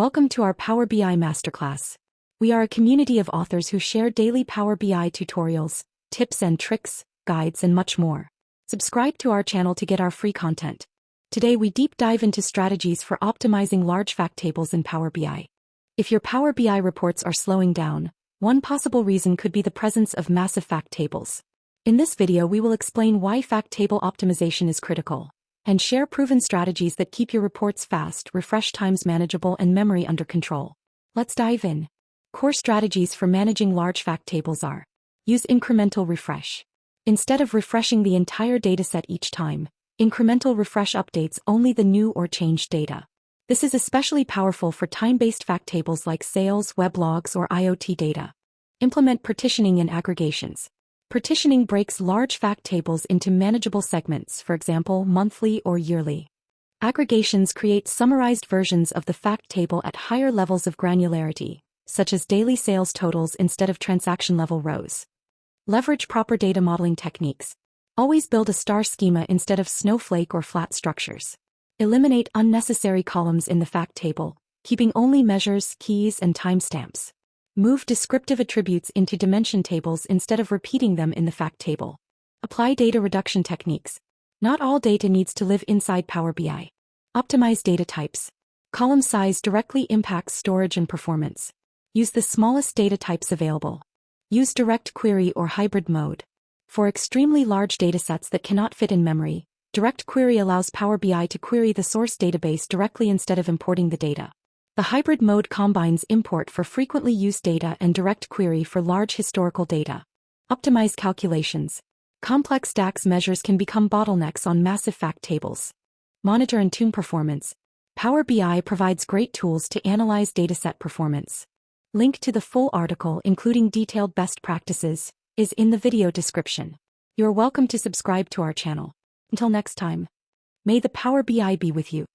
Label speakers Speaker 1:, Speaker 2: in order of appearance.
Speaker 1: Welcome to our Power BI Masterclass. We are a community of authors who share daily Power BI tutorials, tips and tricks, guides and much more. Subscribe to our channel to get our free content. Today we deep dive into strategies for optimizing large fact tables in Power BI. If your Power BI reports are slowing down, one possible reason could be the presence of massive fact tables. In this video we will explain why fact table optimization is critical, and share proven strategies that keep your reports fast, refresh times manageable and memory under control. Let's dive in. Core strategies for managing large fact tables are: use incremental refresh. Instead of refreshing the entire dataset each time, incremental refresh updates only the new or changed data. This is especially powerful for time-based fact tables like sales, weblogs, or IoT data. Implement partitioning and aggregations. Partitioning breaks large fact tables into manageable segments, for example, monthly or yearly. Aggregations create summarized versions of the fact table at higher levels of granularity, such as daily sales totals instead of transaction-level rows. Leverage proper data modeling techniques. Always build a star schema instead of snowflake or flat structures. Eliminate unnecessary columns in the fact table, keeping only measures, keys, and timestamps. Move descriptive attributes into dimension tables instead of repeating them in the fact table. Apply data reduction techniques. Not all data needs to live inside Power BI. Optimize data types. Column size directly impacts storage and performance. Use the smallest data types available. Use direct query or hybrid mode. For extremely large datasets that cannot fit in memory, direct query allows Power BI to query the source database directly instead of importing the data. The hybrid mode combines import for frequently used data and direct query for large historical data. Optimize calculations. Complex DAX measures can become bottlenecks on massive fact tables. Monitor and tune performance. Power BI provides great tools to analyze dataset performance. Link to the full article, including detailed best practices, is in the video description. You're welcome to subscribe to our channel. Until next time, may the Power BI be with you.